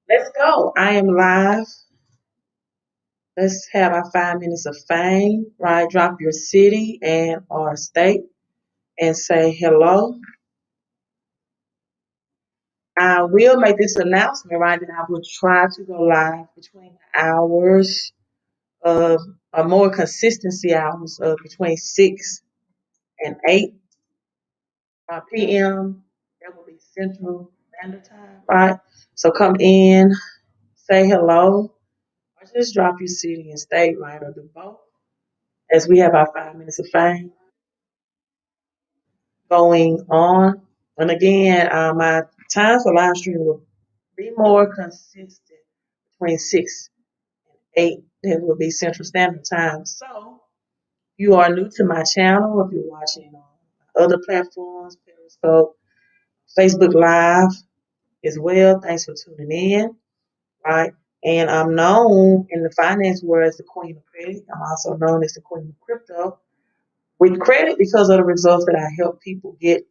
Let's go. I am live. Let's have our 5 minutes of fame, right? Drop your city and or state and say hello. I will make this announcement, right? That I will try to go live between the hours of more consistency hours of between 6 and 8 p.m. That will be Central Standard Time, right? So come in, say hello, or just drop your city and state, right? Or do both. As we have our 5 minutes of fame going on. And again, my times for live stream will be more consistent between 6 and 8. That will be Central Standard Time. So, you are new to my channel, if you're watching on other platforms, Periscope, Facebook Live as well, thanks for tuning in, right? And I'm known in the finance world as the Queen of Credit. I'm also known as the Queen of Crypto. With credit because of the results that I help people get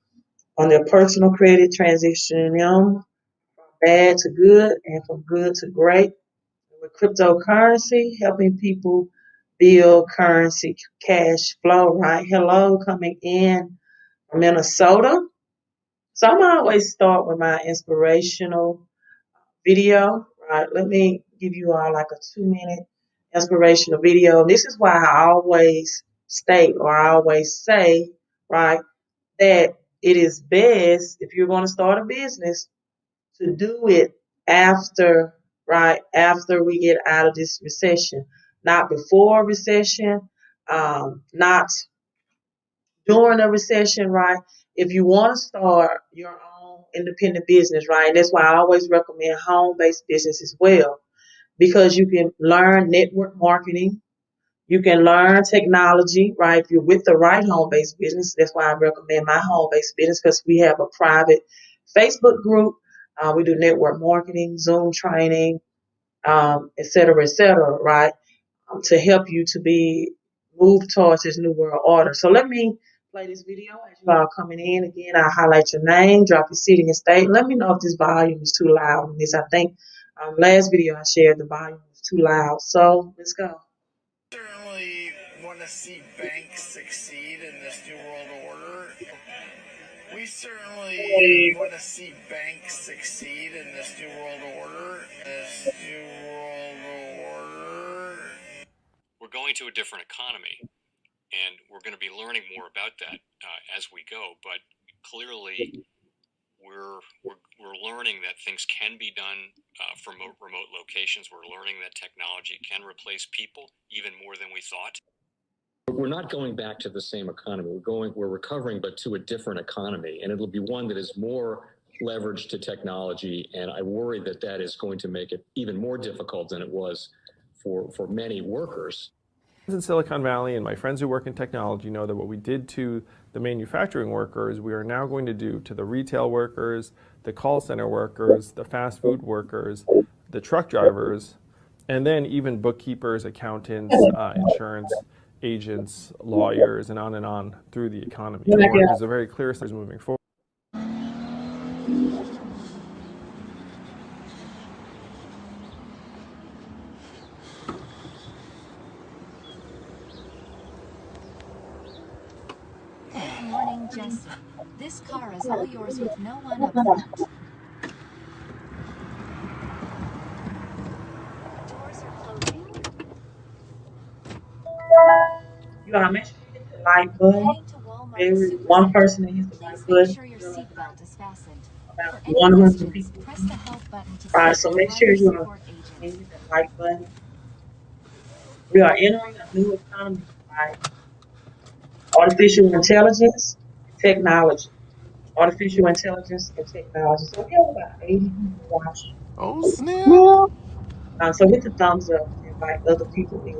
on their personal credit, transitioning them from bad to good and from good to great. With cryptocurrency, helping people build currency cash flow, right? Hello, coming in from Minnesota. So I'm gonna always start with my inspirational video, right? Let me give you all like a 2 minute inspirational video. This is why I always state or I always say, right, that it is best if you're going to start a business to do it after, right, after we get out of this recession, not before recession, not during a recession, right? If you want to start your own independent business, right, that's why I always recommend home-based business as well, because you can learn network marketing, you can learn technology, right? If you're with the right home-based business, that's why I recommend my home-based business because we have a private Facebook group. We do network marketing, Zoom training, et cetera, right? To help you to be moved towards this new world order. So let me play this video as you all coming in. Again, I'll highlight your name, drop your city and state. Let me know if this volume is too loud on this. I think last video I shared the volume was too loud. So let's go. Certainly want to see banks succeed in this new world order. We certainly want to see banks succeed in this new world order. We're going to a different economy, and we're going to be learning more about that as we go. But clearly, we're learning that things can be done from remote locations. We're learning that technology can replace people even more than we thought. We're not going back to the same economy. We're recovering, but to a different economy, and it'll be one that is more leveraged to technology. And I worry that that is going to make it even more difficult than it was for many workers. In Silicon Valley, and my friends who work in technology know that what we did to the manufacturing workers, we are now going to do to the retail workers, the call center workers, the fast food workers, the truck drivers, and then even bookkeepers, accountants, insurance agents, lawyers, and on through the economy. There's a very clear sign moving forward. Good morning, Jesse. This car is all yours with no one up front. Doors are closing. You gotta make sure you hit the like button. Heading to Walmart Every one Supercenter. person that hits the like Please make button, sure your you know, seatbelt is fastened. about For any 100 questions, people. press the help button to All right, speak so with make a sure rider you support agent. hit that like button. We are entering a new economy, right? Artificial intelligence, technology. Artificial intelligence and technology. So we have about 80 people watching. Oh, snap. So hit the thumbs up to invite other people in.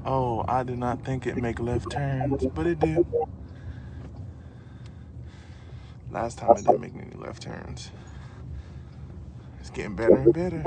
Oh, I did not think it make left turns, but it do. Last time it didn't make any left turns. It's getting better and better.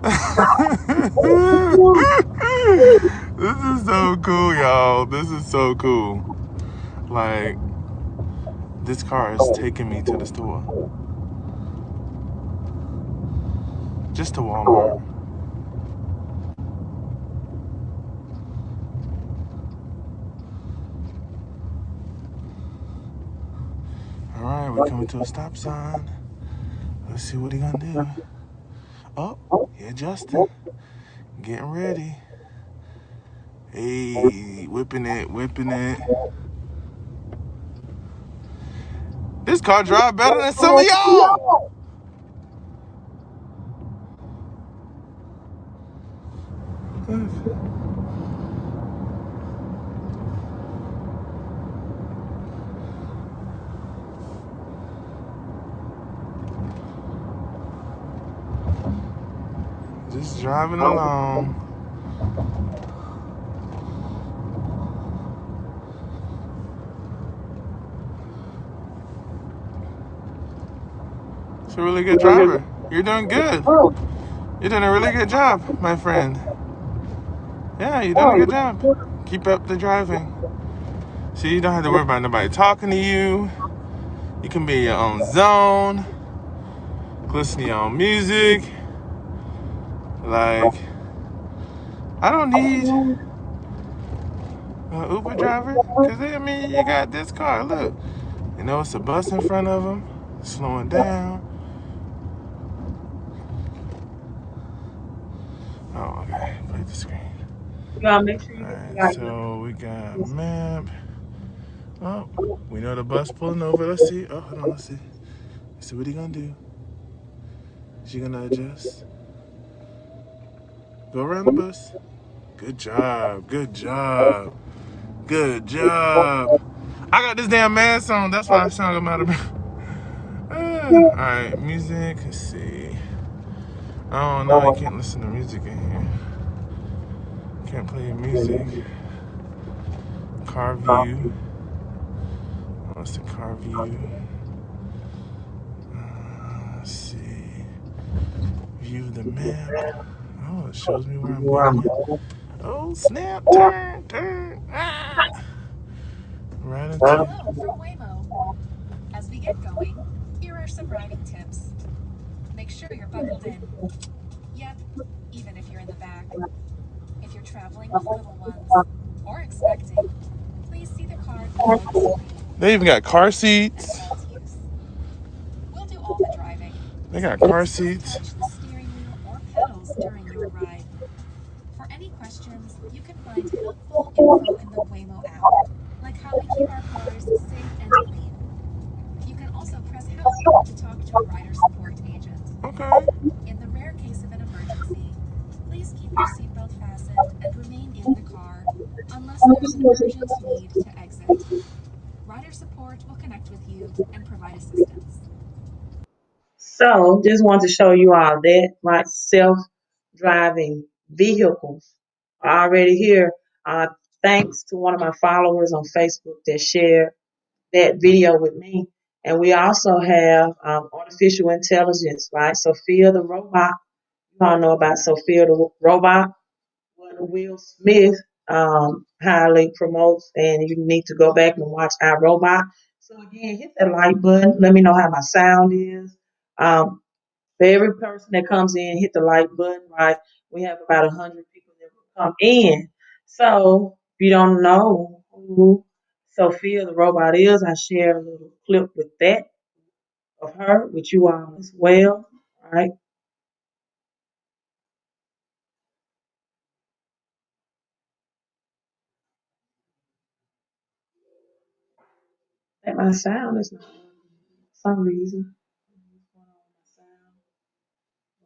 This is so cool, y'all. This is so cool. Like, this car is taking me to the store. Just to Walmart. Alright, we're coming to a stop sign. Let's see what he gonna do. Oh, he adjusting. Getting ready. Hey, whipping it, whipping it. This car drive better than some of y'all. Just driving along. It's a really good driver. You're doing good. You're doing a really good job, my friend. Yeah, you're doing a good job. Keep up the driving. See, you don't have to worry about nobody talking to you. You can be in your own zone. Listen to your own music. Like, I don't need an Uber driver. Because, I mean, you got this car. Look. You know, it's a bus in front of him. Slowing down. Oh, okay. Play the screen. You gotta make sure you get the Alright, right so we got map. Oh, we know the bus pulling over. Let's see. Oh, hold on. Let's see. Let's see what he gonna do. Is she gonna adjust? Go around the bus. Good job. Good job. Good job. I got this damn mask on. That's why I sound about it. Alright, music. Let's see. Oh no, you can't listen to music in here. Can't play music. Car view. What's the car view? Let's see. View the map. Oh, it shows me where I'm going. Oh, snap. Turn, turn. Ah. Right into. Hello from Waymo. As we get going, here are some riding tips. Make sure you're buckled in. Yep, even if you're in the back. If you're traveling with little ones or expecting, please see the card below the screen. They even got car seats. Adult use. We'll do all the driving. They got So car please don't seats. touch the steering wheel or pedals during your ride. For any questions, you can find helpful info in the Waymo app, like how we keep our cars safe and clean. You can also press help to talk to a rider support agent. Okay. In the rare case of an emergency, please keep your seatbelt fastened and remain in the car unless there's an urgent need to exit. Rider support will connect with you and provide assistance. So just want to show you all that, right? Self-driving vehicles are already here. Thanks to one of my followers on Facebook that shared that video with me. And we also have artificial intelligence, right? Sophia the robot. You all know about Sophia the robot. What Will Smith highly promotes, and you need to go back and watch our robot. So again, hit that like button. Let me know how my sound is. For every person that comes in, hit the like button, right? We have about 100 people that will come in. So if you don't know who Sophia the robot is, I share a little clip with that of her with you all as well. All right. That my sound is not for some reason.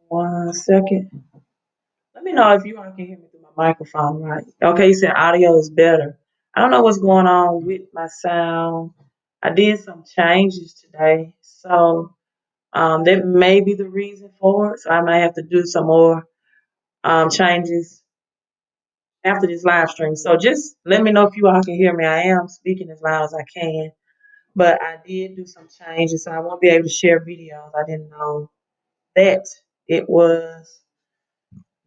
1 second. Let me know if you all can hear me through my microphone, right? Okay, you said audio is better. I don't know what's going on with my sound. I did some changes today, so that may be the reason for it. So I might have to do some more changes after this live stream. So just let me know if you all can hear me. I am speaking as loud as I can, but I did do some changes, so I won't be able to share videos. I didn't know that it was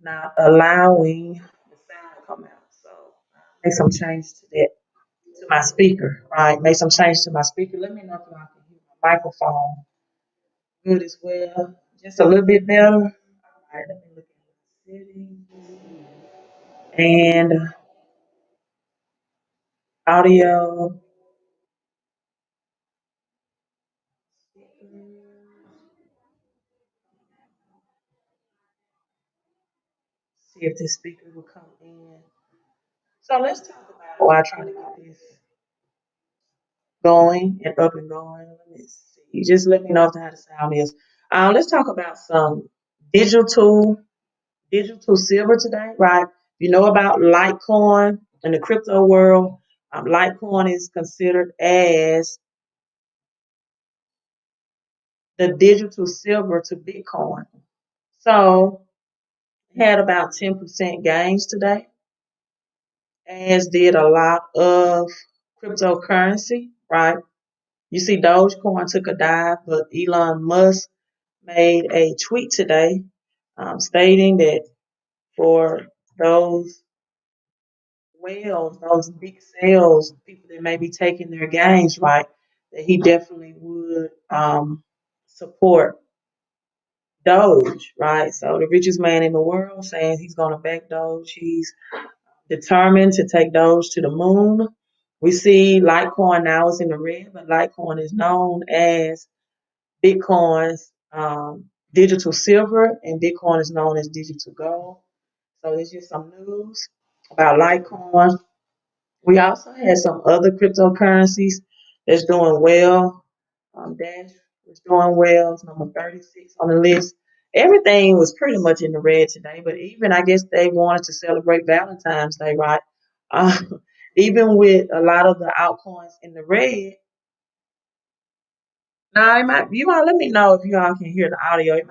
not allowing the sound to come out. So make some change to that, to my speaker, right? Make some change to my speaker. Let me know if y'all can hear my microphone good as well. Just a little bit better. All right, let me look at the settings and audio. See if this speaker will come in. So let's talk about why I try to get this going and up and going. Let me see. Just let me know if how the sound is. Let's talk about some digital digital silver today, right? You know about Litecoin in the crypto world. Litecoin is considered as the digital silver to Bitcoin. So had about 10% gains today, as did a lot of cryptocurrency, right? You see Dogecoin took a dive, but Elon Musk made a tweet today stating that for those whales, those big sales, people that may be taking their gains, right, that he definitely would support Doge, right? So the richest man in the world saying he's going to back Doge. He's determined to take Doge to the moon. We see Litecoin now is in the red, but Litecoin is known as Bitcoin's digital silver, and Bitcoin is known as digital gold. So it's just some news about Litecoin. We also had some other cryptocurrencies that's doing well. Dash was doing well. It's number 36 on the list. Everything was pretty much in the red today, but even I guess they wanted to celebrate Valentine's Day, right? Uh, even with a lot of the altcoins in the red. Now, you might let me know if you all can hear the audio. It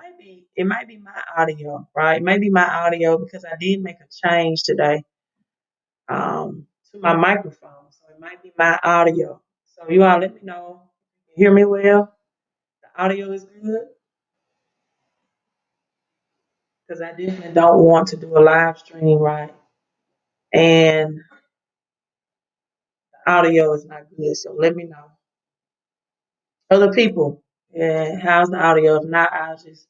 might be my audio, right? It might be my audio because I did make a change today to my microphone. So it might be my audio. So you all let me know. You hear me well? The audio is good because I definitely don't want to do a live stream, right? And the audio is not good. So let me know. Other people, yeah, how's the audio? If not, I'll just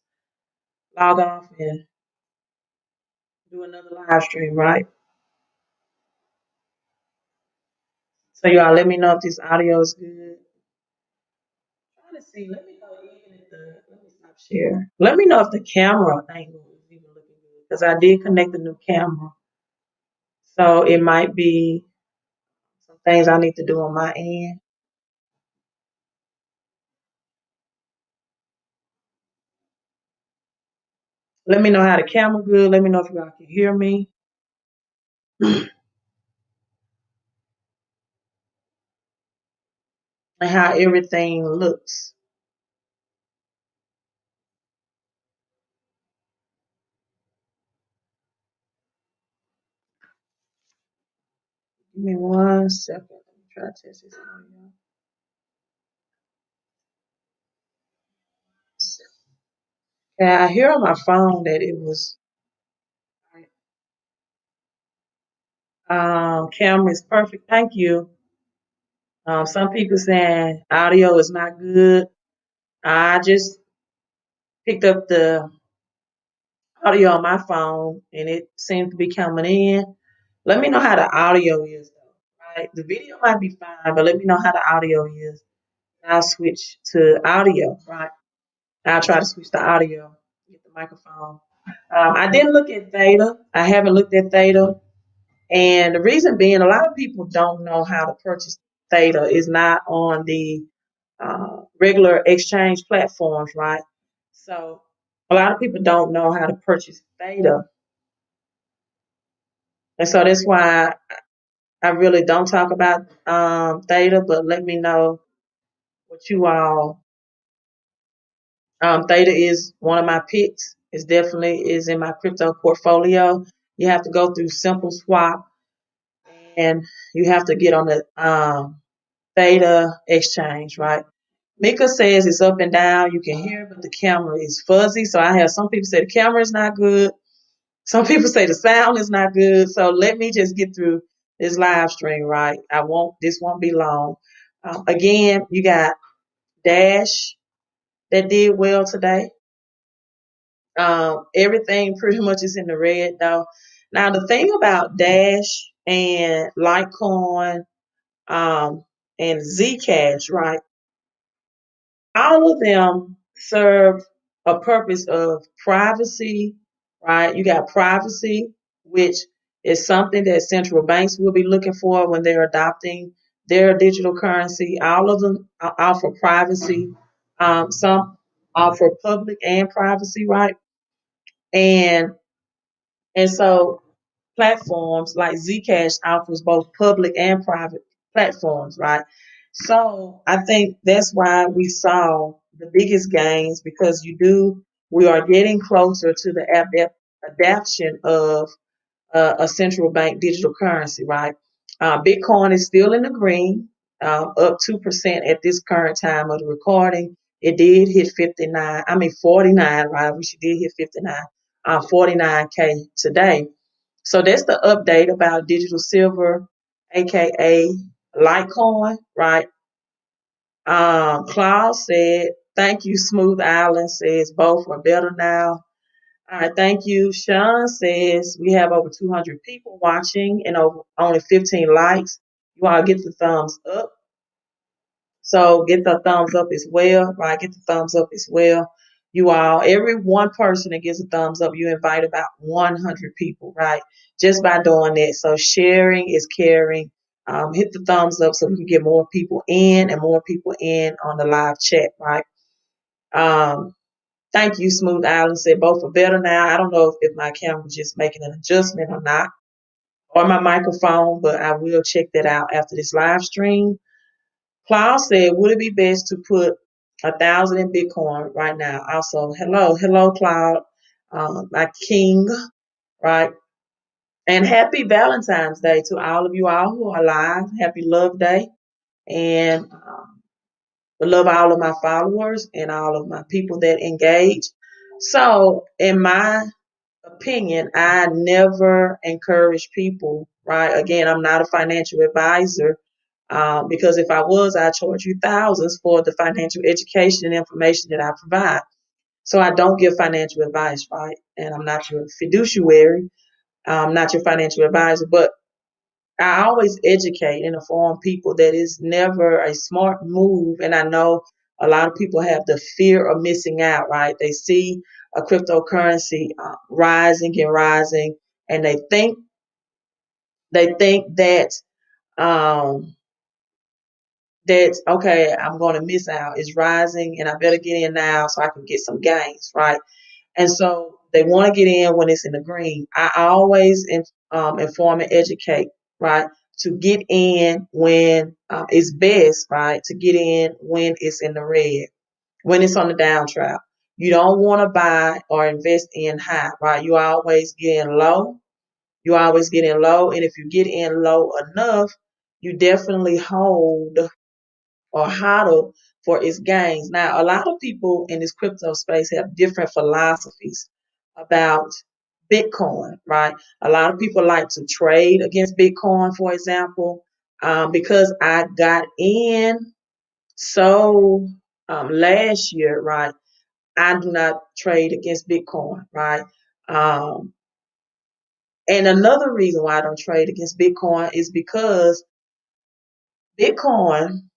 log off and do another live stream, right? So y'all let me know if this audio is good. Trying to see. Let me know even if let me stop share. Let me know if the camera angle is even looking good because I did connect the new camera. So it might be some things I need to do on my end. Let me know how the camera good. Let me know if y'all can hear me and how everything looks. Give me 1 second. Let me try to test this audio. Yeah, I hear on my phone that it was camera is perfect. Thank you. Some people saying audio is not good. I just picked up the audio on my phone and it seems to be coming in. Let me know how the audio is though. Right? The video might be fine, but let me know how the audio is. I'll switch to audio, right? I'll try to switch to audio, get the microphone. I didn't look at theta. I haven't looked at theta. And the reason being, a lot of people don't know how to purchase theta. Is not on the regular exchange platforms, right? So a lot of people don't know how to purchase theta. And so that's why I really don't talk about theta, but let me know what you all. Theta is one of my picks. It's definitely is in my crypto portfolio. You have to go through Simple Swap and you have to get on the Theta exchange, right? Mika says it's up and down. You can hear, but the camera is fuzzy. So I have some people say the camera is not good. Some people say the sound is not good. So let me just get through this live stream, right? This won't be long. Again, you got Dash that did well today. Everything pretty much is in the red though. Now the thing about Dash and Litecoin, and Zcash, right? All of them serve a purpose of privacy, right? You got privacy, which is something that central banks will be looking for when they're adopting their digital currency. All of them offer privacy. Some offer public and privacy, right? And so platforms like Zcash offers both public and private platforms, right? So I think that's why we saw the biggest gains, because we are getting closer to the adoption of a central bank digital currency, right? Bitcoin is still in the green, up 2% at this current time of the recording. It did hit 49, right? She did hit 59, 49K today. So that's the update about digital silver, aka Litecoin, right? Claude said, thank you. Smooth Island says both are better now. All right, thank you. Sean says we have over 200 people watching and only 15 likes. You all get the thumbs up. So get the thumbs up as well, right? Get the thumbs up as well. You all, every one person that gives a thumbs up, you invite about 100 people, right? Just by doing that. So sharing is caring. Hit the thumbs up so we can get more people in and more people in on the live chat, right? Thank you, Smooth Island said both are better now. I don't know if my camera is just making an adjustment or not, or my microphone, but I will check that out after this live stream. Cloud said, would it be best to put 1,000 in Bitcoin right now? Also, hello, Cloud, my king, right? And happy Valentine's Day to all of you all who are live. Happy Love Day. And I love all of my followers and all of my people that engage. So, in my opinion, I never encourage people, right? Again, I'm not a financial advisor, because if I was, I'd charge you thousands for the financial education and information that I provide. So I don't give financial advice, right? And I'm not your fiduciary. I'm not your financial advisor, but I always educate and inform people that is never a smart move. And I know a lot of people have the fear of missing out, right? They see a cryptocurrency rising and rising, and they think that that's okay. I'm going to miss out. It's rising, and I better get in now so I can get some gains, right? And so they want to get in when it's in the green. I always inform and educate, right? To get in when it's best, right? To get in when it's in the red, when it's on the downtrend. You don't want to buy or invest in high, right? You always get in low. You always get in low. And if you get in low enough, you definitely hold or hodl for its gains. Now, a lot of people in this crypto space have different philosophies about Bitcoin, right? A lot of people like to trade against Bitcoin, for example, because I got in so last year, right? I do not trade against Bitcoin, right? Um, and another reason why I don't trade against Bitcoin is because Bitcoin,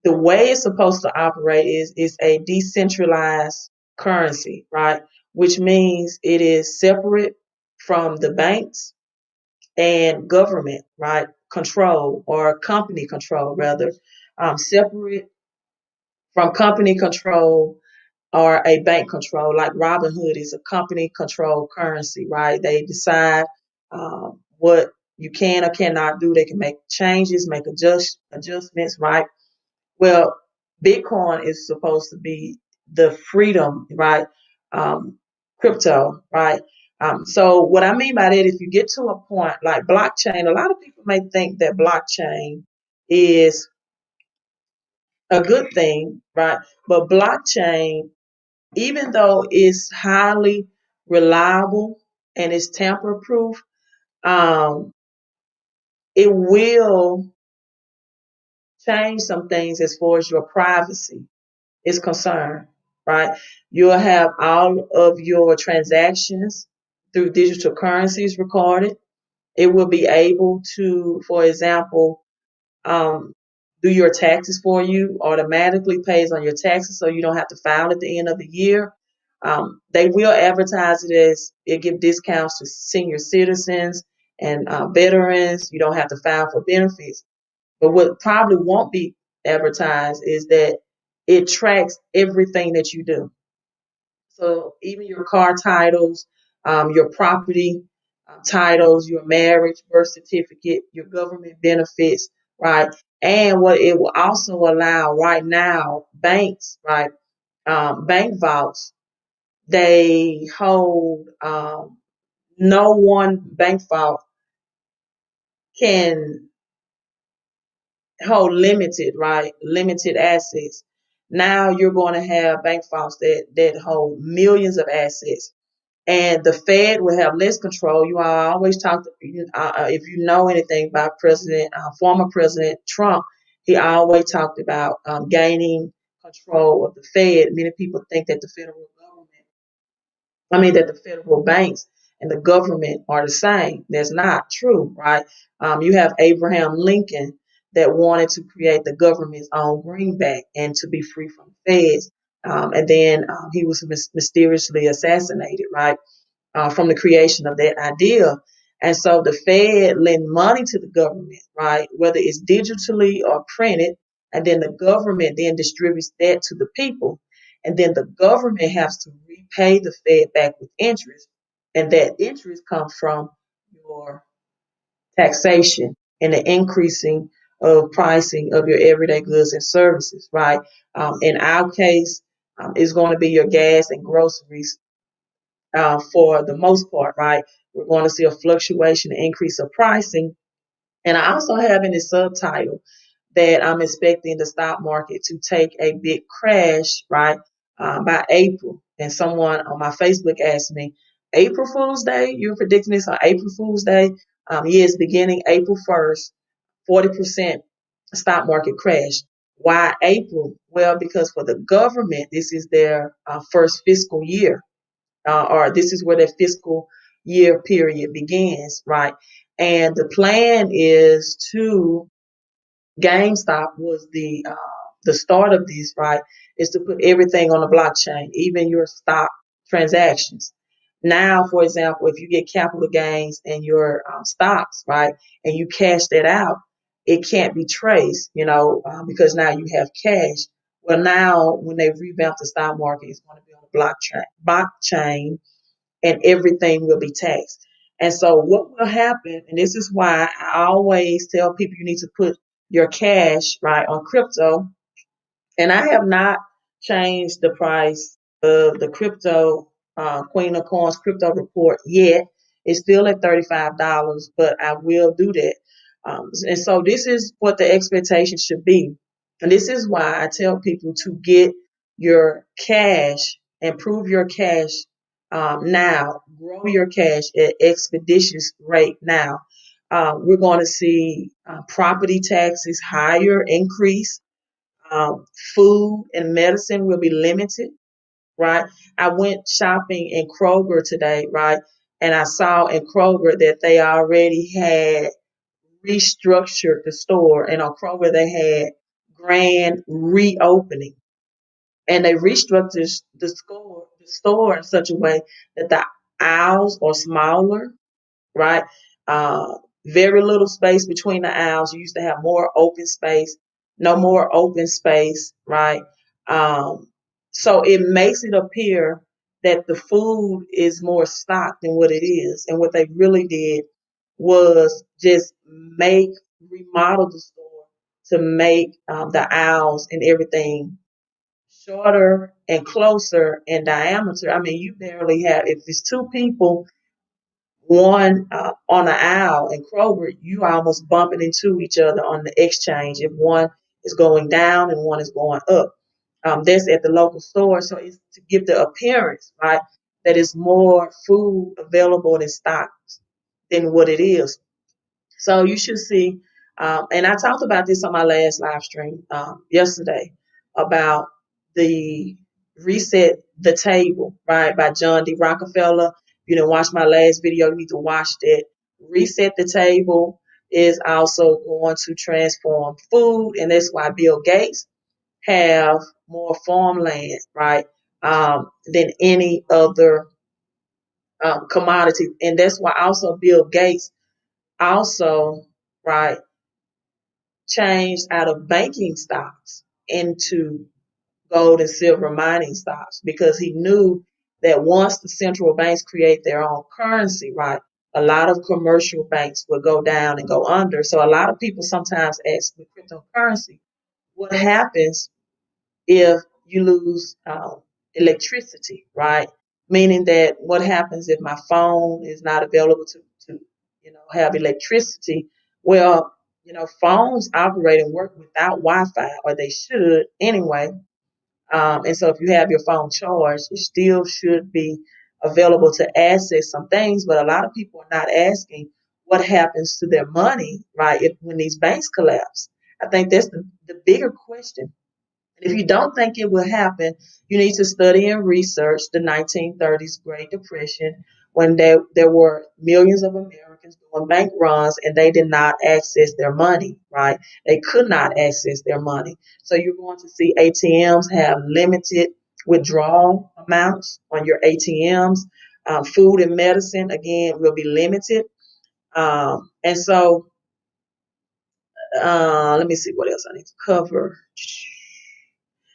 the way it's supposed to operate is a decentralized currency, right? Which means it is separate from the banks and government, right? Control, or company control, rather, separate from company control or a bank control. Like Robinhood is a company controlled currency, right? They decide what you can or cannot do. They can make changes, make adjustments, right? Well, Bitcoin is supposed to be the freedom, right? Crypto, right? So what I mean by that, if you get to a point like blockchain, a lot of people may think that blockchain is a good thing, right? But blockchain, even though it's highly reliable and it's tamper proof, it will change some things as far as your privacy is concerned, right? You'll have all of your transactions through digital currencies recorded. It will be able to, for example, um, do your taxes for you, automatically pays on your taxes so you don't have to file at the end of the year. They will advertise it as it give discounts to senior citizens and veterans. You don't have to file for benefits. But what probably won't be advertised is that it tracks everything that you do. So even your car titles, your property titles, your marriage, birth certificate, your government benefits, right? And what it will also allow right now, banks, right? Bank vaults, they hold, no one bank vault can hold limited, right? Limited assets. Now you're going to have bank vaults that hold millions of assets, and the Fed will have less control. You all always talk. If you know anything about former President Trump, he always talked about gaining control of the Fed. Many people think that that the federal banks and the government are the same. That's not true, right? You have Abraham Lincoln that wanted to create the government's own greenback and to be free from the feds. And then he was mysteriously assassinated, right? From the creation of that idea. And so the Fed lend money to the government, right? Whether it's digitally or printed, and then the government then distributes that to the people. And then the government has to repay the Fed back with interest. And that interest comes from your taxation and the increasing of pricing of your everyday goods and services, right? In our case, it's going to be your gas and groceries for the most part, right? We're going to see a fluctuation, an increase of pricing. And I also have in the subtitle that I'm expecting the stock market to take a big crash, right, by April. And someone on my Facebook asked me, April Fool's Day? You're predicting this on April Fool's Day? Yes, beginning April 1st, 40% stock market crash. Why April? Well, because for the government, this is their first fiscal year, or this is where their fiscal year period begins, right? And the plan is to GameStop was the start of this, right? Is to put everything on the blockchain, even your stock transactions. Now, for example, if you get capital gains in your stocks, right, and you cash that out, it can't be traced, because now you have cash. Well, now when they revamp the stock market, it's going to be on the blockchain, and everything will be taxed. And so what will happen, and this is why I always tell people you need to put your cash, right, on crypto. And I have not changed the price of the crypto, Queen of Coins crypto report yet. It's still at $35, but I will do that. And so this is what the expectation should be. And this is why I tell people to get your cash, improve your cash now, grow your cash at expeditious rate now. We're going to see property taxes higher, increase. Food and medicine will be limited, right? I went shopping in Kroger today, right? And I saw in Kroger that they already had restructured the store. And on Kroger, they had grand reopening. And they restructured the store in such a way that the aisles are smaller, right? Very little space between the aisles. You used to have more open space, no more open space, right? So it makes it appear that the food is more stocked than what it is. And what they really did was just remodel the store to make the aisles and everything shorter and closer in diameter. I mean, you barely have, if it's two people, one on the aisle in Kroger, you almost bumping into each other on the exchange if one is going down and one is going up. That's at the local store, so it's to give the appearance, right, that is more food available in stocks than what it is. So you should see, and I talked about this on my last live stream yesterday about the reset the table, right, by John D. Rockefeller. If you didn't watch my last video, you need to watch that. Reset the table is also going to transform food, and that's why Bill Gates have more farmland, right, than any other commodity, and that's why also Bill Gates also, right, changed out of banking stocks into gold and silver mining stocks because he knew that once the central banks create their own currency, right, a lot of commercial banks will go down and go under. So a lot of people sometimes ask with cryptocurrency, what happens if you lose electricity, right? Meaning that what happens if my phone is not available to have electricity? Well, phones operate and work without Wi-Fi, or they should anyway. And so if you have your phone charged, it still should be available to access some things. But a lot of people are not asking what happens to their money, right, when these banks collapse. I think that's the bigger question. If you don't think it will happen, you need to study and research the 1930s Great Depression when there were millions of Americans doing bank runs and they did not access their money, right? They could not access their money. So you're going to see ATMs have limited withdrawal amounts on your ATMs. Food and medicine, again, will be limited. And so let me see what else I need to cover.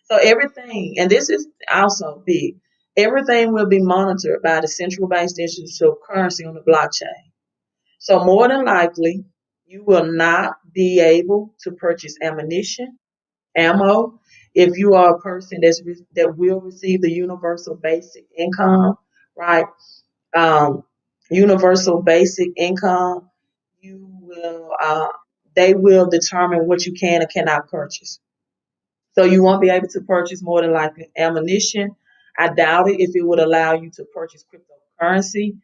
So everything, and this is also big, everything will be monitored by the central bank's digital currency on the blockchain. So more than likely, you will not be able to purchase ammo, if you are a person that will receive the universal basic income, right? Um, Universal basic income, you will, they will determine what you can and cannot purchase. So you won't be able to purchase more than like ammunition. I doubt it if it would allow you to purchase cryptocurrency.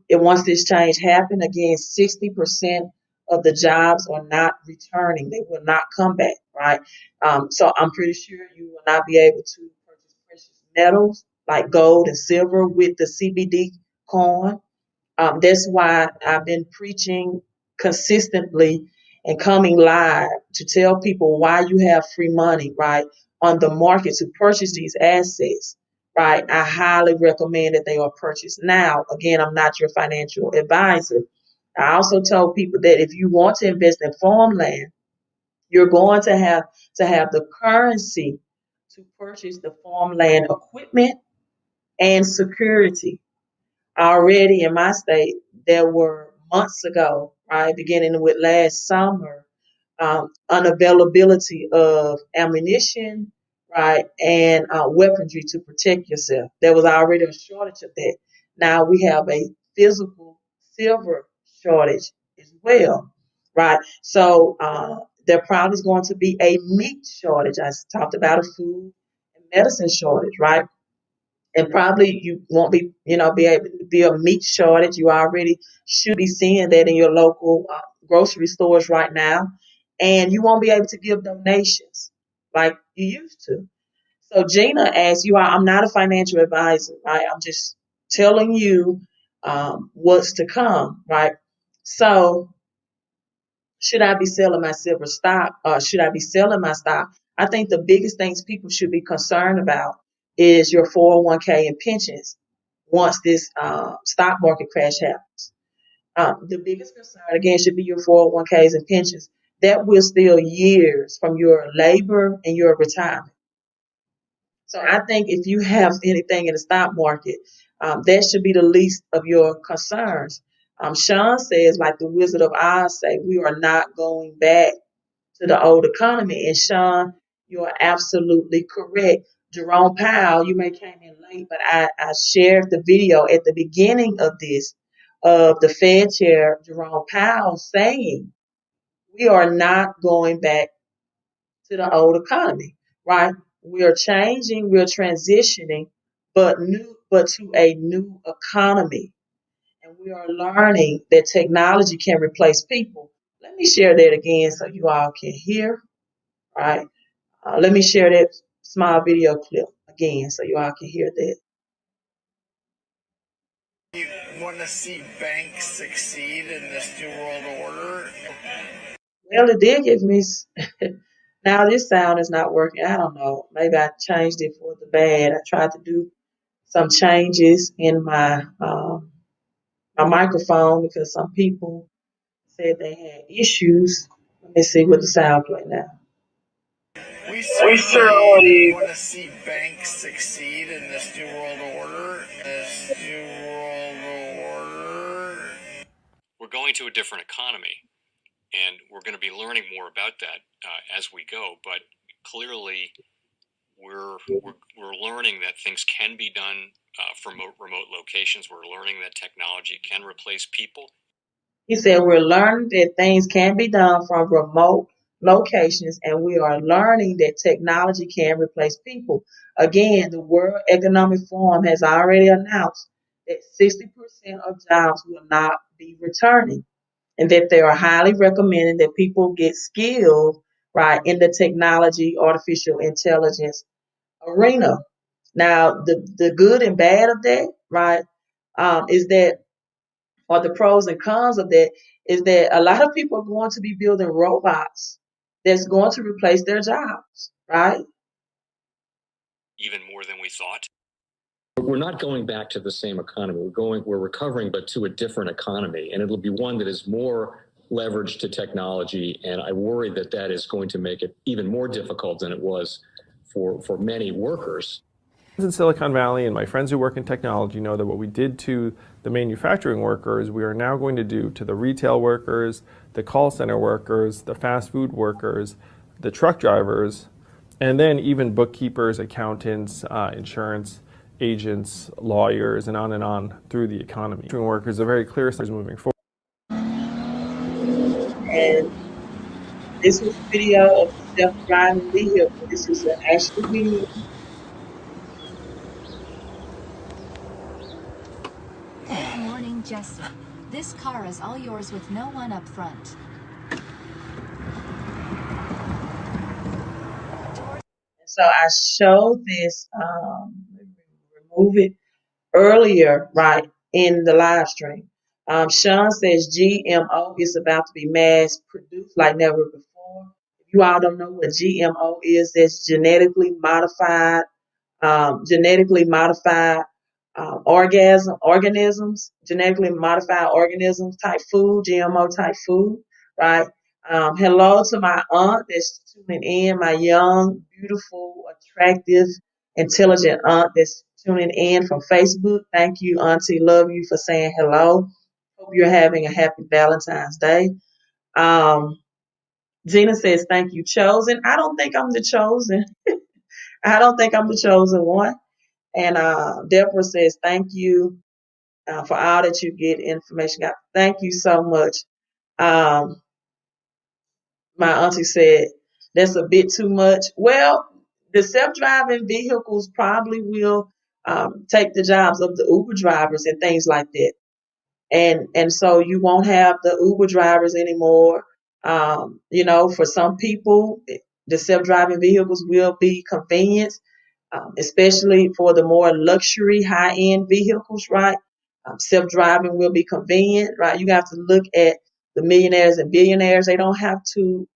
And once this change happened, again, 60% of the jobs are not returning. They will not come back, right? So I'm pretty sure you will not be able to purchase precious metals like gold and silver with the CBD coin. That's why I've been preaching consistently and coming live to tell people why you have free money, right, on the market to purchase these assets, right? I highly recommend that they are purchased now. Again, I'm not your financial advisor. I also told people that if you want to invest in farmland, you're going to have the currency to purchase the farmland equipment and security. Already in my state, there were months ago, right, beginning with last summer, unavailability of ammunition, right, and weaponry to protect yourself. There was already a shortage of that. Now we have a physical silver shortage as well, right? So there probably is going to be a meat shortage. I talked about a food and medicine shortage, right? And probably you won't be able to be a meat shortage. You already should be seeing that in your local grocery stores right now, and you won't be able to give donations like you used to. So Gina asked you, I'm not a financial advisor, right? I'm just telling you what's to come, right? So should I be selling my silver stock or should I be selling my stock? I think the biggest things people should be concerned about is your 401k and pensions once this stock market crash happens. The biggest concern, again, should be your 401ks and pensions. That will steal years from your labor and your retirement. So I think if you have anything in the stock market, that should be the least of your concerns. Sean says, like the Wizard of Oz say, we are not going back to the old economy. And Sean, you are absolutely correct. Jerome Powell, you may came in late, but I shared the video at the beginning of this of the Fed chair, Jerome Powell, saying we are not going back to the old economy, right? We are changing, we're transitioning, but to a new economy. And we are learning that technology can replace people. Let me share that again so you all can hear, right? Let me share that small video clip again so you all can hear that. You want to see banks succeed in this new world order? Well, it did give me. Now this sound is not working. I don't know. Maybe I changed it for the bad. I tried to do some changes in my microphone because some people said they had issues. Let me see what the sound play now. We certainly want to see banks succeed in this new world order. We're going to a different economy, and we're going to be learning more about that as we go. But clearly, we're learning that things can be done from remote locations. We're learning that technology can replace people. He said we're learning that things can be done from remote locations, and we are learning that technology can replace people. Again, the World Economic Forum has already announced that 60% of jobs will not be returning, and that they are highly recommending that people get skilled right in the technology, artificial intelligence arena. Now, the good and bad of that, right, is that, or the pros and cons of that, is that a lot of people are going to be building robots that's going to replace their jobs, right? Even more than we thought. We're not going back to the same economy. We're recovering, but to a different economy, and it'll be one that is more leveraged to technology. And I worry that that is going to make it even more difficult than it was for many workers. In Silicon Valley, and my friends who work in technology know that what we did to the manufacturing workers, we are now going to do to the retail workers, the call center workers, the fast food workers, the truck drivers, and then even bookkeepers, accountants, insurance agents, lawyers, and on through the economy. Workers are very clear moving forward. And this was a video of the self-driving vehicle. This is an actual video. Good morning, Jesse. This car is all yours with no one up front. So I showed this, remove it earlier, right, in the live stream. Sean says GMO is about to be mass produced like never before. If you all don't know what GMO is, that's genetically modified genetically modified organisms type food, GMO type food, right? Hello to my aunt that's tuning in, my young, beautiful, attractive, intelligent aunt that's tuning in from Facebook. Thank you, Auntie. Love you for saying hello. Hope you're having a happy Valentine's Day. Gina says, thank you, chosen. I don't think I'm the chosen. I don't think I'm the chosen one. And Deborah says, thank you for all that you get information. Thank you so much. My auntie said, that's a bit too much. Well, the self-driving vehicles probably will take the jobs of the Uber drivers and things like that. And so you won't have the Uber drivers anymore. For some people, the self-driving vehicles will be convenience, especially for the more luxury, high-end vehicles, right? Self-driving will be convenient, right? You have to look at the millionaires and billionaires. They don't have to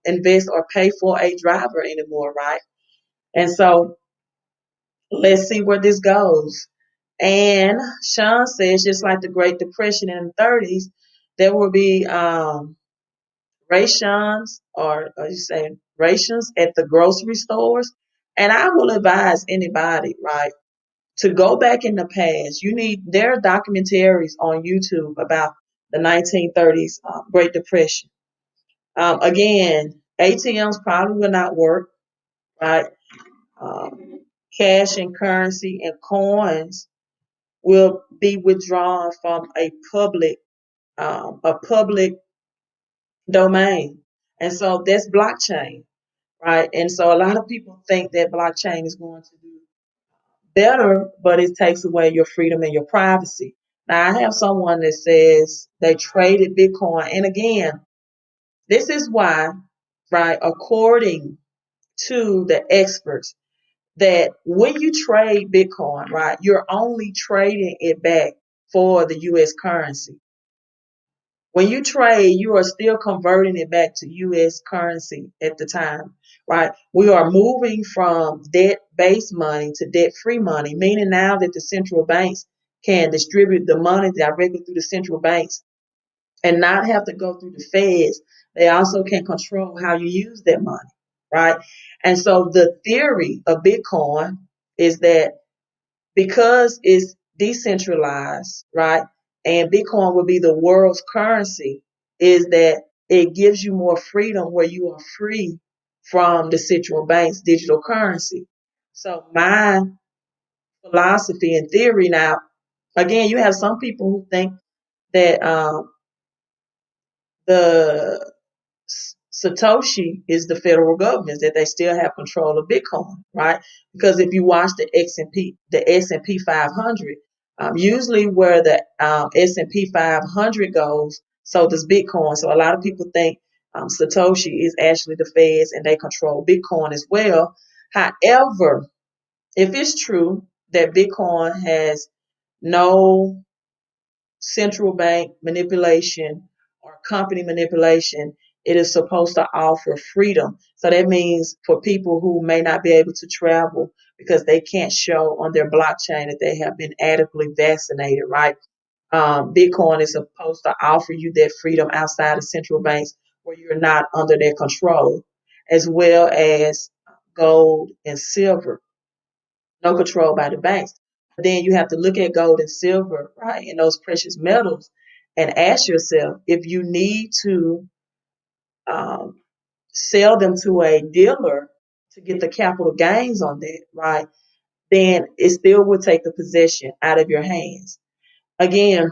invest or pay for a driver anymore, right? And so let's see where this goes. And Sean says, just like the Great Depression in the 30s, there will be rations or you say rations at the grocery stores. And I will advise anybody, right, to go back in the past. There are documentaries on YouTube about the 1930s Great Depression. Again, ATMs probably will not work, right? Cash and currency and coins will be withdrawn from a public domain. And so that's blockchain, right? And so a lot of people think that blockchain is going to do better, but it takes away your freedom and your privacy. Now, I have someone that says they traded Bitcoin. And again, this is why, right, according to the experts, that when you trade Bitcoin, right, you're only trading it back for the US currency. When you trade, you are still converting it back to US currency at the time, right? We are moving from debt based money to debt free money, meaning now that the central banks can distribute the money directly through the central banks and not have to go through the feds. They also can control how you use that money, right? And so the theory of Bitcoin is that because it's decentralized, right? And Bitcoin will be the world's currency, is that it gives you more freedom where you are free from the central bank's digital currency. So my philosophy and theory now, again, you have some people who think that the Satoshi is the federal government, that they still have control of Bitcoin, right? Because if you watch the S&P 500, usually where the S&P 500 goes, so does Bitcoin. So a lot of people think Satoshi is actually the feds and they control Bitcoin as well. However, if it's true that Bitcoin has no central bank manipulation or company manipulation, it is supposed to offer freedom. So that means for people who may not be able to travel because they can't show on their blockchain that they have been adequately vaccinated, right? Bitcoin is supposed to offer you that freedom outside of central banks where you're not under their control, as well as gold and silver, no control by the banks. But then you have to look at gold and silver, right, and those precious metals, and ask yourself if you need to um, sell them to a dealer to get the capital gains on that, right? Then it still will take the possession out of your hands. Again,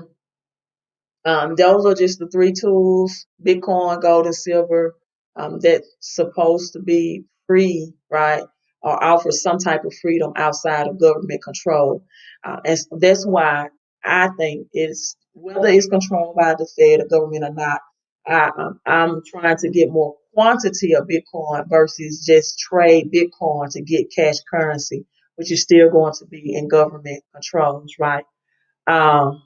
those are just the three tools: Bitcoin, gold, and silver, that's supposed to be free, right? Or offer some type of freedom outside of government control. And so that's why I think it's, whether it's controlled by the Fed or government or not, I'm trying to get more quantity of Bitcoin versus just trade Bitcoin to get cash currency, which is still going to be in government controls, right? Um,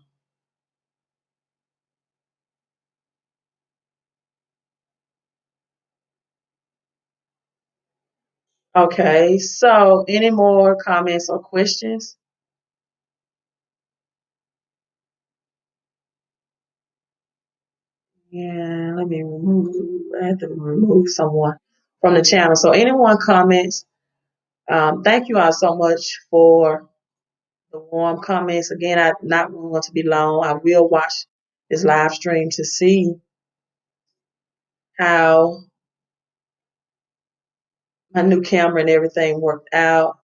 Okay, so any more comments or questions? Yeah, let me I have to remove someone from the channel. So anyone comments, thank you all so much for the warm comments. Again, I'm not going to be long. I will watch this live stream to see how my new camera and everything worked out.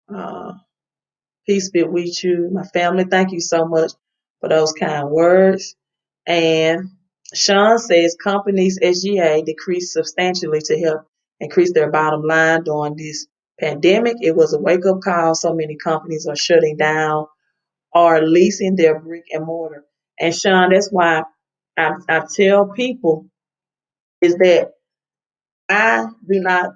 Peace be with you, my family. Thank you so much for those kind words. And Sean says companies SGA decreased substantially to help increase their bottom line during this pandemic. It was a wake up call. So many companies are shutting down or leasing their brick and mortar. And Sean, that's why I tell people is that I do not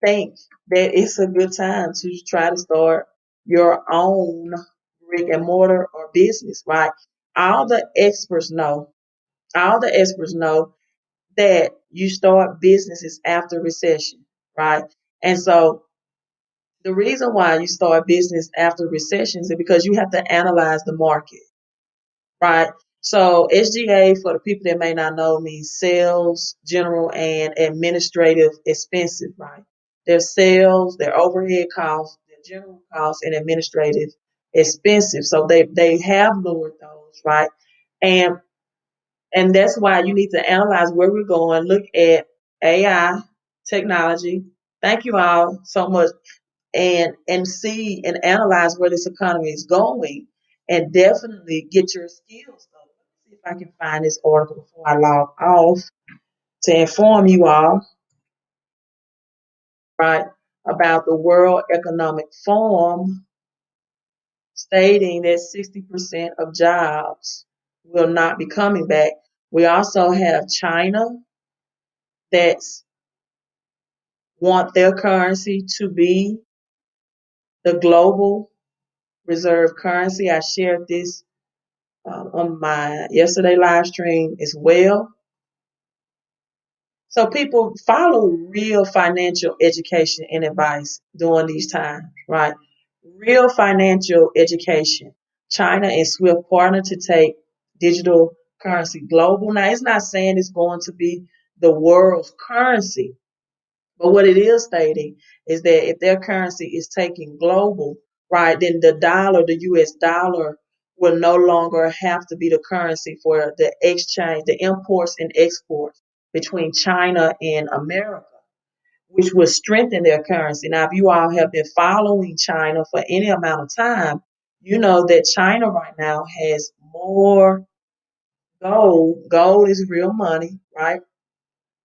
think that it's a good time to try to start your own brick and mortar or business, right? All the experts know, all the experts know that you start businesses after recession, right? And so the reason why you start business after recessions is because you have to analyze the market, right? So SGA, for the people that may not know, means sales, general, and administrative expenses, right? Their sales, their overhead costs, their general costs, and administrative expenses. So they have lowered those, right? And and that's why you need to analyze where we're going, look at AI technology. Thank you all so much. And see and analyze where this economy is going and definitely get your skills up. Let me see if I can find this article before I log off to inform you all, right, about the World Economic Forum stating that 60% of jobs will not be coming back. We also have China that's want their currency to be the global reserve currency. I shared this on my yesterday live stream as well. So people follow real financial education and advice during these times, right? Real financial education. China and SWIFT partner to take digital currency global. Now, it's not saying it's going to be the world's currency, but what it is stating is that if their currency is taking global, right, then the dollar, the US dollar, will no longer have to be the currency for the exchange, the imports and exports between China and America, which will strengthen their currency. Now, if you all have been following China for any amount of time, you know that China right now has more gold. Gold is real money, right?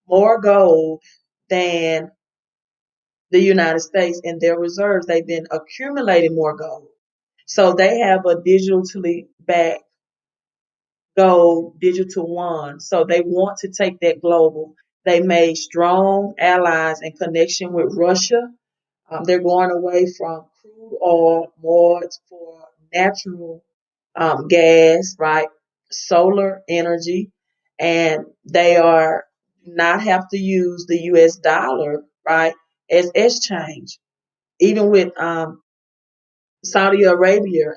More gold than the United States in their reserves. They've been accumulating more gold. So they have a digitally backed gold digital one. So they want to take that global. They made strong allies in connection with Russia. They're going away from crude oil more for natural gas, right? Solar energy. And they are not have to use the US dollar, right, as exchange even with Saudi Arabia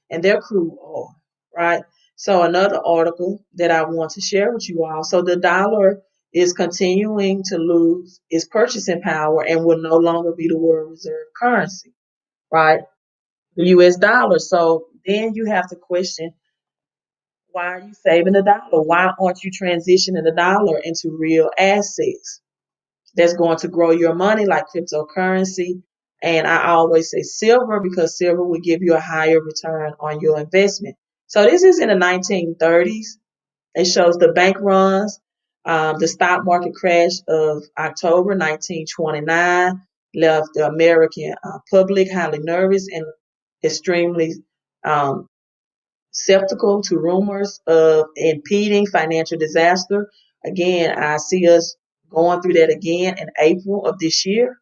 and their crude oil, right? So another article that I want to share with you all. So the dollar is continuing to lose its purchasing power and will no longer be the world reserve currency, right? The US dollar. So then you have to question, why are you saving the dollar? Why aren't you transitioning the dollar into real assets that's going to grow your money like cryptocurrency? And I always say silver because silver will give you a higher return on your investment. So this is in the 1930s. It shows the bank runs, the stock market crash of October 1929 left the American public highly nervous and extremely um, skeptical to rumors of impending financial disaster. Again, I see us going through that again in April of this year.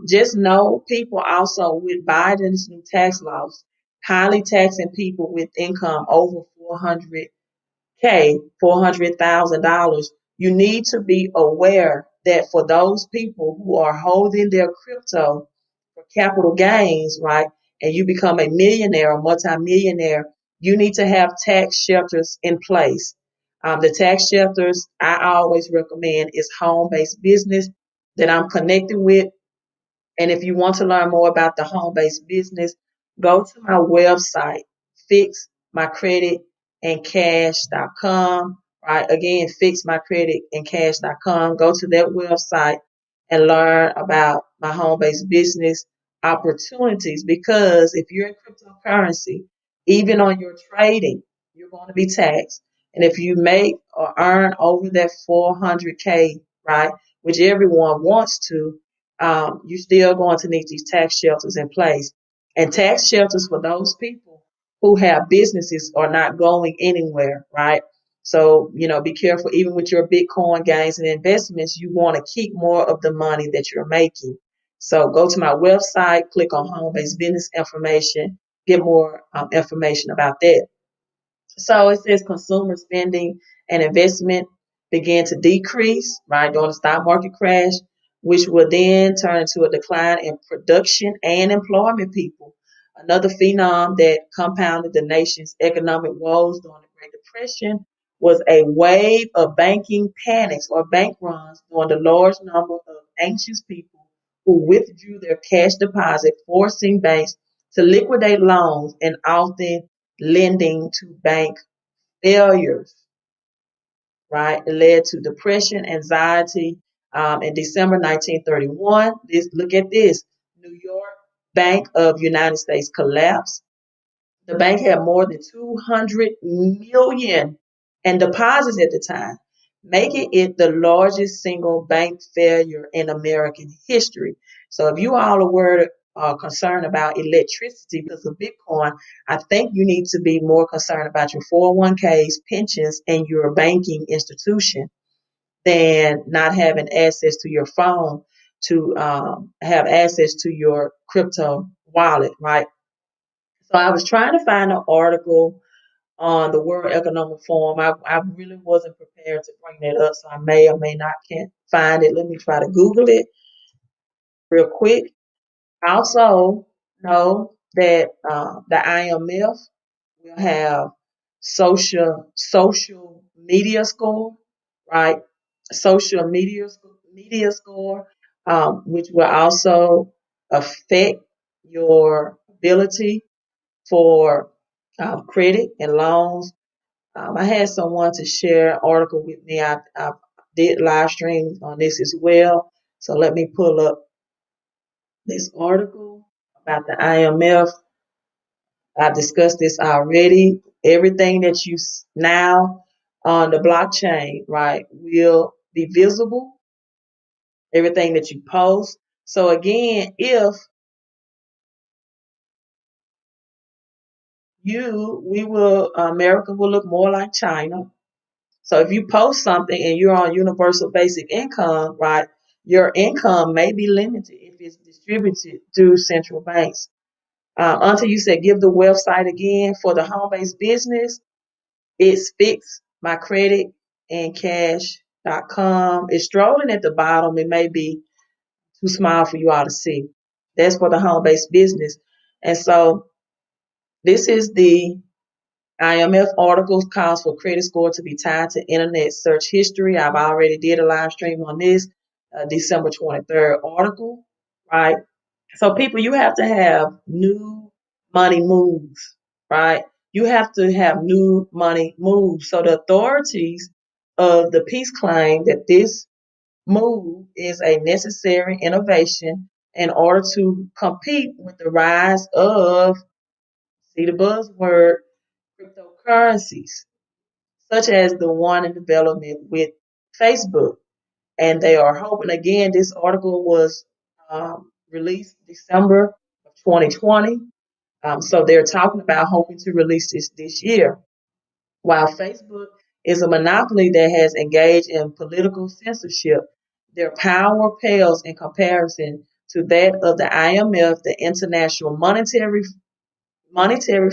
Just know people also with Biden's new tax laws, highly taxing people with income over 400,000, you need to be aware that for those people who are holding their crypto for capital gains, right, and you become a millionaire or multimillionaire, you need to have tax shelters in place. The tax shelters I always recommend is home-based business that I'm connected with. And if you want to learn more about the home-based business, go to my website, fixmycreditandcash.com. Right? Again, fixmycreditandcash.com. Go to that website and learn about my home-based business opportunities. Because if you're in cryptocurrency, even on your trading, you're going to be taxed. And if you make or earn over that 400K, right, which everyone wants to, you're still going to need these tax shelters in place. And tax shelters for those people who have businesses are not going anywhere, right? So, be careful. Even with your Bitcoin gains and investments, you want to keep more of the money that you're making. So go to my website, click on home-based business information, get more information about that. So it says consumer spending and investment began to decrease, right, during the stock market crash, which will then turn into a decline in production and employment people. Another phenom that compounded the nation's economic woes during the Great Depression was a wave of banking panics or bank runs during the large number of anxious people who withdrew their cash deposit, forcing banks to liquidate loans and often lending to bank failures, right? It led to depression, anxiety. In December 1931, look at this. New York Bank of United States collapsed. The bank had more than 200 million in deposits at the time, making it the largest single bank failure in American history. So if you all are concerned about electricity because of Bitcoin, I think you need to be more concerned about your 401ks, pensions, and your banking institution than not having access to your phone to have access to your crypto wallet, right? So I was trying to find an article on the World Economic Forum. I really wasn't prepared to bring that up, so I may or may not can't find it. Let me try to Google it real quick. I also know that the IMF will have social media score, right? Social media score, which will also affect your ability for credit and loans. I had someone to share an article with me. I did live stream on this as well. So let me pull up this article about the IMF. I've discussed this already. Everything that you now on the blockchain, right, will be visible. Everything that you post. So again, if America will look more like China. So if you post something and you're on universal basic income, right, your income may be limited if it's distributed through central banks. Until you said give the website again for the home-based business, it's fixmycredit and cash.com. It's strolling at the bottom. It may be too small for you all to see. That's for the home-based business. And so this is the IMF articles calls for credit score to be tied to internet search history. I've already did a live stream on this, December 23rd article, right? So people, you have to have new money moves, right? You have to have new money moves. So the authorities of the peace claim that this move is a necessary innovation in order to compete with the rise of, see the buzzword, cryptocurrencies, such as the one in development with Facebook. And they are hoping, again, this article was released December of 2020. So they're talking about hoping to release this year. While Facebook is a monopoly that has engaged in political censorship, their power pales in comparison to that of the IMF, the International Monetary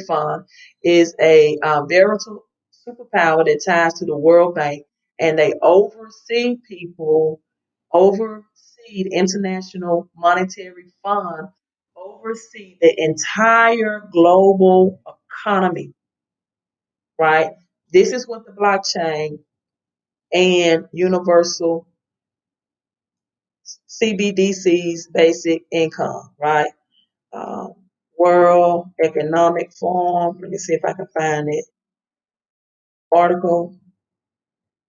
Fund, is a veritable superpower that ties to the World Bank, and they oversee the International Monetary Fund, oversee the entire global economy, right? This is what the blockchain and universal CBDC's basic income, right? Um, World Economic Forum. Let me see if I can find it. Article.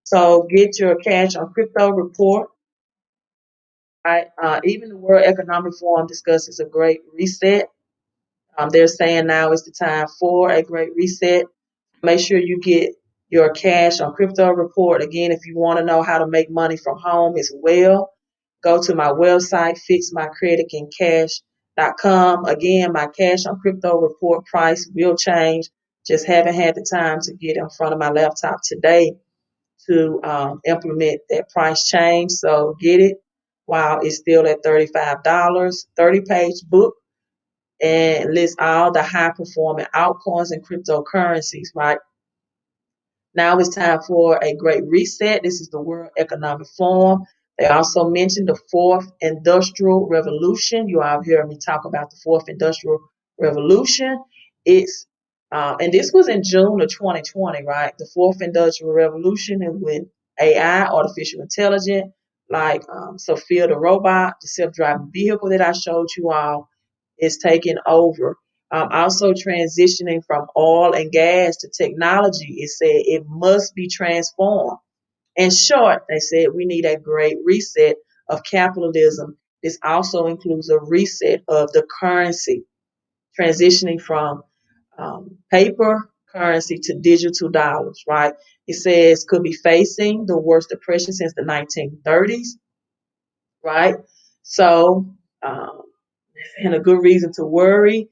So get your cash on crypto report. Right? Even the World Economic Forum discusses a great reset. They're saying now is the time for a great reset. Make sure you get your cash on crypto report. Again, if you want to know how to make money from home as well, go to my website, fixmycreditandcash.com. Again, my cash on crypto report price will change. Just haven't had the time to get in front of my laptop today to implement that price change. So get it while it's still at $35. 30-page book and lists all the high performing altcoins and cryptocurrencies, right? Now it's time for a great reset. This is the World Economic Forum. They also mentioned the fourth industrial revolution. You all hear me talk about the fourth industrial revolution. It's and this was in June of 2020, right? The fourth industrial revolution is when AI, artificial intelligence, like Sophia the robot, the self-driving vehicle that I showed you all, is taking over. Also transitioning from oil and gas to technology. It said it must be transformed. In short, they said we need a great reset of capitalism. This also includes a reset of the currency, transitioning from paper currency to digital dollars, right? It says could be facing the worst depression since the 1930s, right? So and a good reason to worry.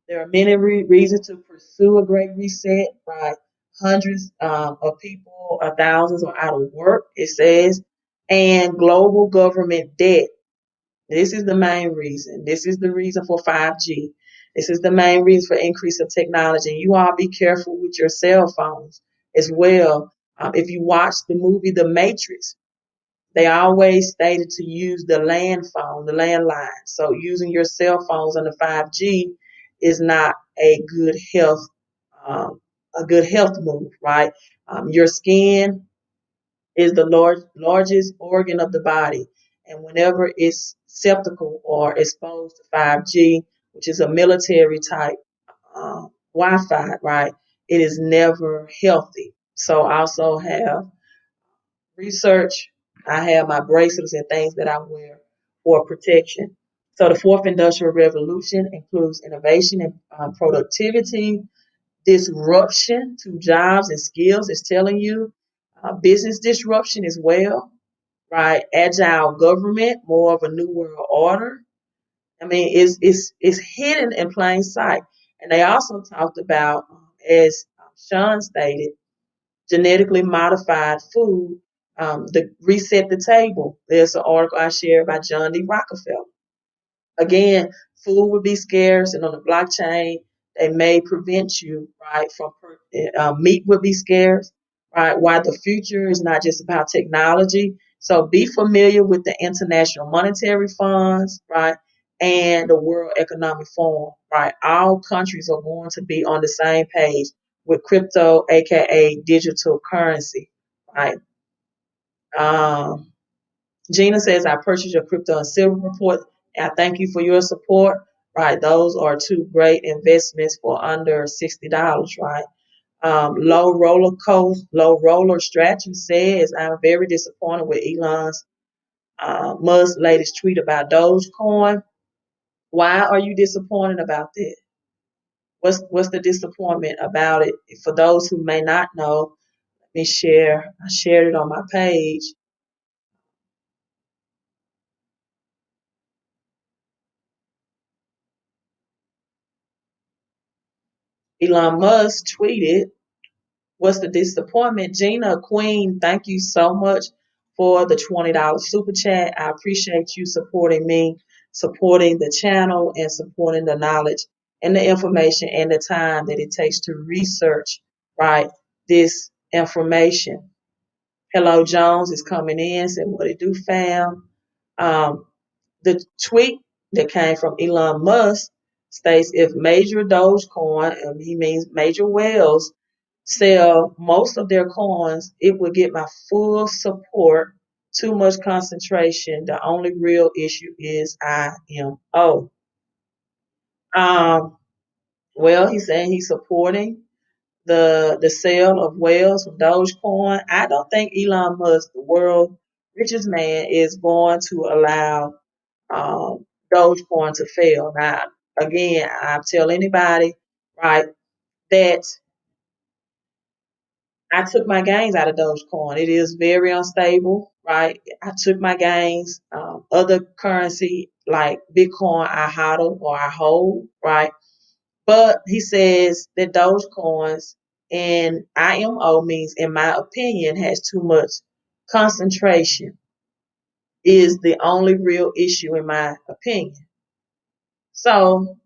There are many reasons to pursue a great reset, right? Hundreds of people, thousands are out of work, it says, and global government debt. This is the main reason. This is the reason for 5G. This is the main reason for increase of technology. You all be careful with your cell phones as well. If you watch the movie The Matrix, they always stated to use the land phone, the landline. So using your cell phones under 5G is not um, a good health move, right? Your skin is the largest organ of the body, and whenever it's susceptible or exposed to 5G, which is a military type Wi-Fi, right? It is never healthy. So I also have research. I have my bracelets and things that I wear for protection. So the fourth industrial revolution includes innovation and productivity, disruption to jobs and skills. It's telling you business disruption as well, right? Agile government, more of a new world order. I mean, it's hidden in plain sight. And they also talked about, as Sean stated, genetically modified food, the reset the table. There's an article I shared by John D. Rockefeller. Again, food would be scarce, and on the blockchain, they may prevent you, right, from meat would be scarce, right? Why the future is not just about technology. So be familiar with the International Monetary Funds, right, and the World Economic Forum, right? All countries are going to be on the same page with crypto, aka digital currency, right? Um, Gina says, I purchased your crypto and silver report. I thank you for your support. Right. Those are two great investments for under $60, right? Low roller strategy says, I'm very disappointed with Elon's Musk's latest tweet about Dogecoin. Why are you disappointed about that? What's the disappointment about it? For those who may not know, let me share. I shared it on my page. Elon Musk tweeted, what's the disappointment? Gina Queen, thank you so much for the $20 super chat. I appreciate you supporting me, supporting the channel, and supporting the knowledge and the information and the time that it takes to research, right, this information. Hello Jones is coming in, said what it do, fam. Um, the tweet that came from Elon Musk states if major Dogecoin, he means major whales, sell most of their coins, it would get my full support. Too much concentration. The only real issue is IMO. Um, well, he's saying he's supporting the sale of whales from Dogecoin. I don't think Elon Musk, the world richest man, is going to allow Dogecoin to fail. Now, again, I tell anybody, right, that I took my gains out of Dogecoin. It is very unstable, right? I took my gains. Other currency like Bitcoin, I hodl or I hold, right? But he says that Dogecoins and IMO means, in my opinion, has too much concentration. Is the only real issue, in my opinion. So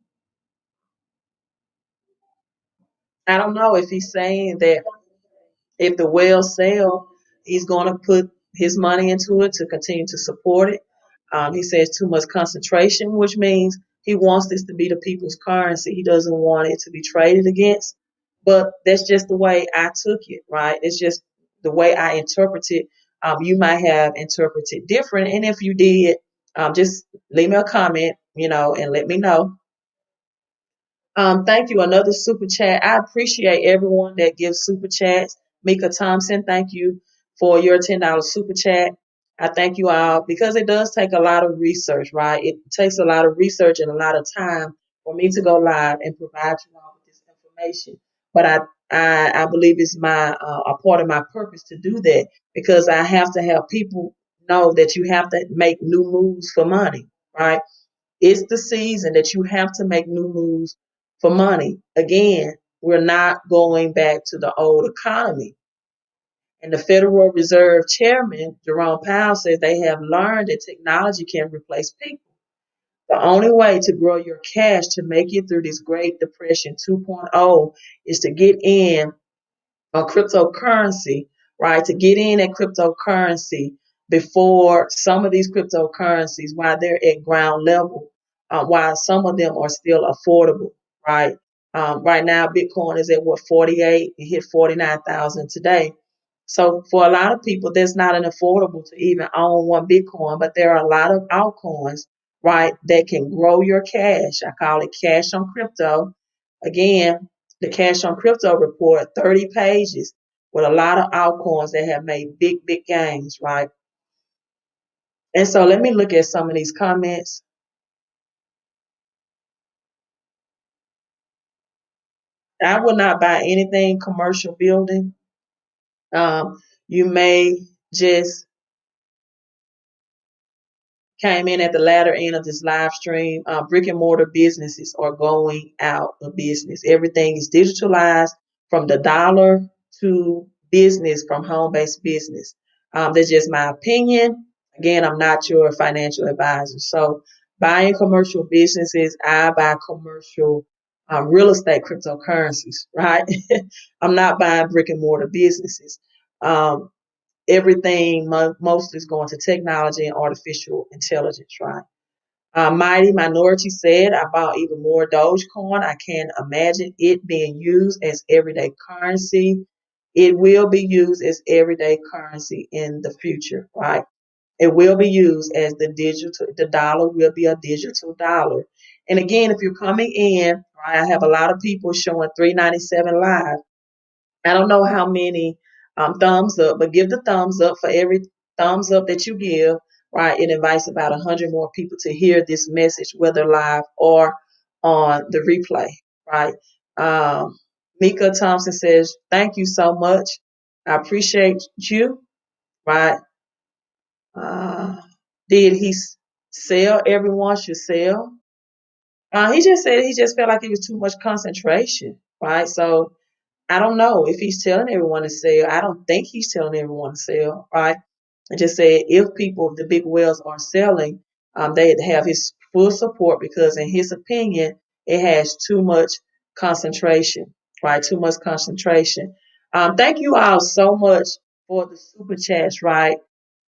I don't know if he's saying that if the whales sell, he's going to put his money into it to continue to support it. He says too much concentration, which means he wants this to be the people's currency. He doesn't want it to be traded against. But that's just the way I took it, right? It's just the way I interpret it. You might have interpreted different. And if you did, just leave me a comment, and let me know. Thank you. Another super chat. I appreciate everyone that gives super chats. Mika Thompson, thank you for your $10 super chat. I thank you all because it does take a lot of research, right? It takes a lot of research and a lot of time for me to go live and provide you all with this information. But I believe it's a part of my purpose to do that because I have to have people know that you have to make new moves for money, right? It's the season that you have to make new moves for money. Again, we're not going back to the old economy. And the Federal Reserve Chairman, Jerome Powell, says they have learned that technology can replace people. The only way to grow your cash to make it through this Great Depression 2.0 is to get in on cryptocurrency, right? To get in at cryptocurrency before some of these cryptocurrencies, while they're at ground level, while some of them are still affordable, right? Right now, Bitcoin is at what, 48? It hit 49,000 today. So for a lot of people, that's not an affordable to even own one Bitcoin, but there are a lot of altcoins, right, that can grow your cash. I call it cash on crypto. Again, the Cash on Crypto report, 30 pages with a lot of altcoins that have made big, big gains, right? And so let me look at some of these comments. I will not buy anything commercial building. You may just came in at the latter end of this live stream. Brick and mortar businesses are going out of business. Everything is digitalized from the dollar to business, from home-based business. That's just my opinion. Again, I'm not your financial advisor. So buying commercial businesses, I buy commercial real estate cryptocurrencies, right? I'm not buying brick and mortar businesses. Um, Everything mostly is going to technology and artificial intelligence, right? Mighty Minority said, I bought even more Dogecoin. I can't imagine it being used as everyday currency. It will be used as everyday currency in the future, right? It will be used as the dollar will be a digital dollar. And again, if you're coming in, right, I have a lot of people showing 397 live. I don't know how many thumbs up, but give the thumbs up. For every thumbs up that you give, right, it invites about 100 more people to hear this message, whether live or on the replay, right? Mika Thompson says, thank you so much. I appreciate you, right? Uh, did he sell? Everyone should sell. He just said he just felt like it was too much concentration, right? So I don't know if he's telling everyone to sell. I don't think he's telling everyone to sell, right? I just said if people, the big whales are selling, they have his full support because, in his opinion, it has too much concentration, right? Too much concentration. Thank you all so much for the super chats, right?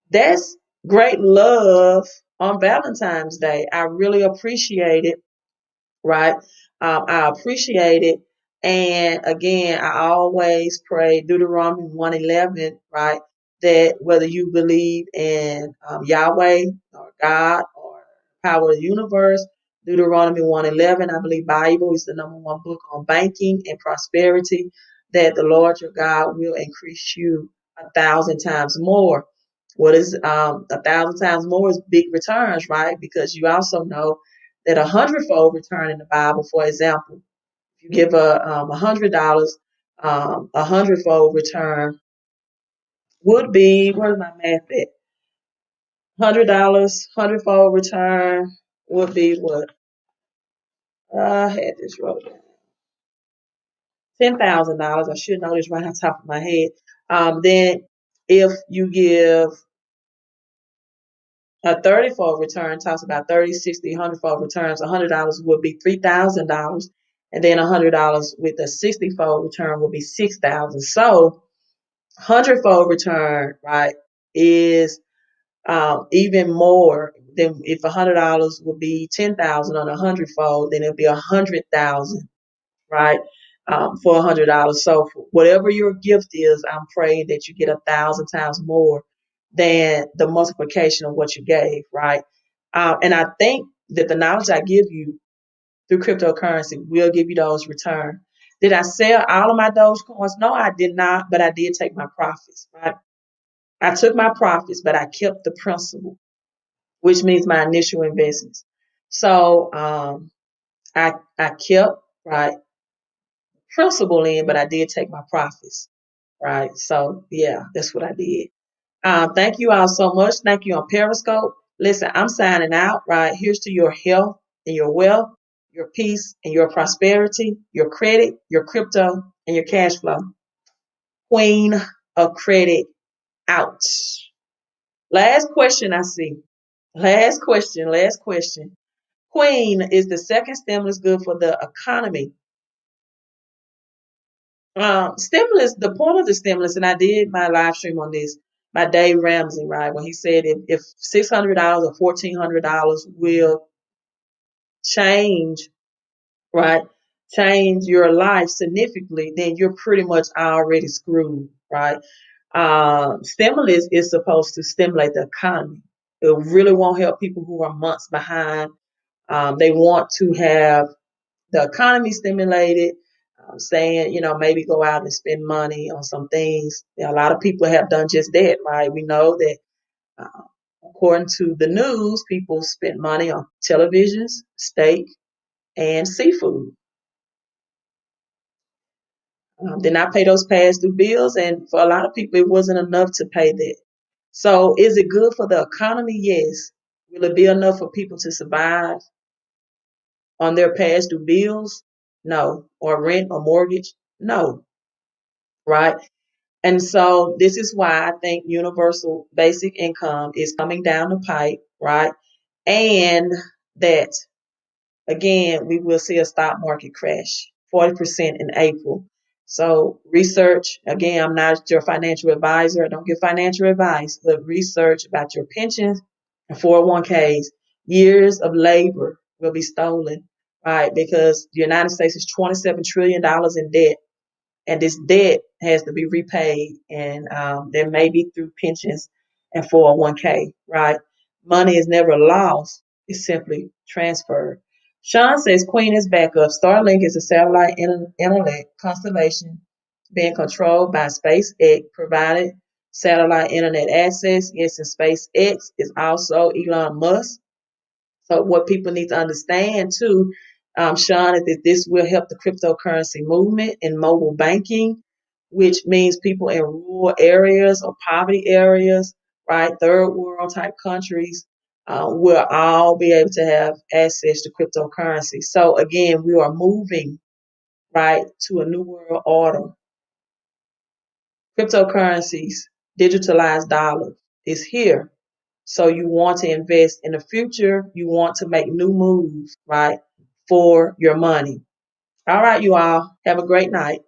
That's great love on Valentine's Day. I really appreciate it, right? I appreciate it. And again, I always pray Deuteronomy 1:11, right? That whether you believe in Yahweh or God or power of the universe, Deuteronomy 1:11, I believe Bible is the number one book on banking and prosperity, that the Lord your God will increase you 1,000 times more. What is 1,000 times more is big returns, right? Because you also know that a hundredfold return in the Bible, for example, if you give $100, a hundredfold return would be, where's my math at? $100, hundredfold return would be what? I had this wrote down. $10,000. I should know this right on top of my head. Then if you give a 30-fold return, talks about 30, 60, 100-fold returns. $100 would be $3,000. And then $100 with a 60-fold return would be $6,000. So 100-fold return, right, is even more than if $100 would be 10,000 on a 100-fold, then it'll be 100,000, right? For $100. So whatever your gift is, I'm praying that you get 1,000 times more than the multiplication of what you gave, right? And I think that the knowledge I give you through cryptocurrency will give you those returns. Did I sell all of my Dogecoins? No, I did not, but I did take my profits, right? I took my profits, but I kept the principal, which means my initial investments. So I kept, right, principal in, but I did take my profits, right? So yeah, that's what I did. Thank you all so much. Thank you on Periscope. Listen, I'm signing out, right? Here's to your health, and your wealth, your peace and your prosperity, your credit, your crypto, and your cash flow. Queen of credit out. Last question I see. Last question. Queen, is the second stimulus good for the economy? Stimulus, the point of the stimulus, and I did my live stream on this by Dave Ramsey, right? When he said if $600 or $1,400 will change, right? Change your life significantly, then you're pretty much already screwed, right? Stimulus is supposed to stimulate the economy. It really won't help people who are months behind. They want to have the economy stimulated, saying, maybe go out and spend money on some things. A lot of people have done just that, right? We know that uh, according to the news, people spend money on televisions, steak, and seafood. Then I pay those past due bills, and for a lot of people, it wasn't enough to pay that. So, is it good for the economy? Yes. Will it be enough for people to survive on their past due bills? No. Or rent or mortgage? No. Right? And so, this is why I think universal basic income is coming down the pipe, right? And that again, we will see a stock market crash, 40% in April. So research, again, I'm not your financial advisor. I don't give financial advice, but research about your pensions and 401ks. Years of labor will be stolen, right? Because the United States is $27 trillion in debt, and this debt has to be repaid, and there may be through pensions and 401k, right? Money is never lost, it's simply transferred. Sean says Queen is back up. Starlink is a satellite internet constellation being controlled by SpaceX, provided satellite internet access. Yes, and SpaceX is also Elon Musk. So what people need to understand too, Sean, is that this will help the cryptocurrency movement and mobile banking, which means people in rural areas or poverty areas, right, third world type countries, will all be able to have access to cryptocurrency. So again, we are moving right to a new world order. Cryptocurrencies, digitalized dollar is here. So you want to invest in the future. You want to make new moves, right, for your money. All right, you all. Have a great night.